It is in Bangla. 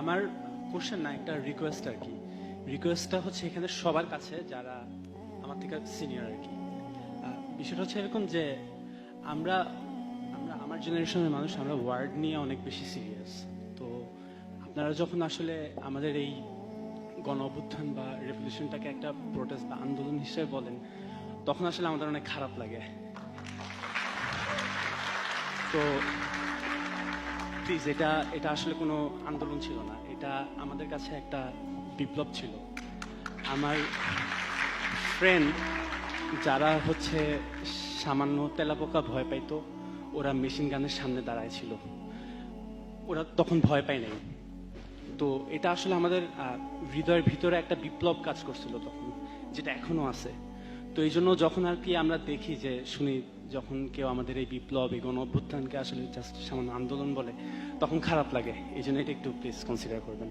আমার কোশ্চেন না, একটা রিকোয়েস্ট আর কি। রিকোয়েস্টটা হচ্ছে এখানে সবার কাছে যারা আমার থেকে সিনিয়র আর কি। বিষয়টা হচ্ছে এরকম যে আমরা আমরা আমার জেনারেশনের মানুষ, আমরা ওয়ার্ড নিয়ে অনেক বেশি সিরিয়াস। তো আপনারা যখন আসলে আমাদের এই গণ অভ্যুত্থান বা রেভলিউশনটাকে একটা প্রোটেস্ট বা আন্দোলন হিসেবে বলেন, তখন আসলে আমাদের অনেক খারাপ লাগে। তো প্লিজ, এটা এটা আসলে কোনো আন্দোলন ছিল না, এটা আমাদের কাছে একটা বিপ্লব ছিল। আমার ফ্রেন্ড যারা হচ্ছে সামান্য তেলাপোকা ভয় পাইতো, ওরা মেশিন গানের সামনে দাঁড়ায় ছিল, ওরা তখন ভয় পায় নাই। তো এটা আসলে আমাদের হৃদয়ের ভিতরে একটা বিপ্লব কাজ করছিল তখন, যেটা এখনো আছে। তো এই জন্য যখন আর কি আমরা দেখি যে শুনি, যখন কেউ আমাদের এই বিপ্লব, এই গণ অভ্যুত্থানকে আসলে জাস্ট সামান্য আন্দোলন বলে, তখন খারাপ লাগে। এই জন্য এটা একটু প্লিজ কনসিডার করবেন।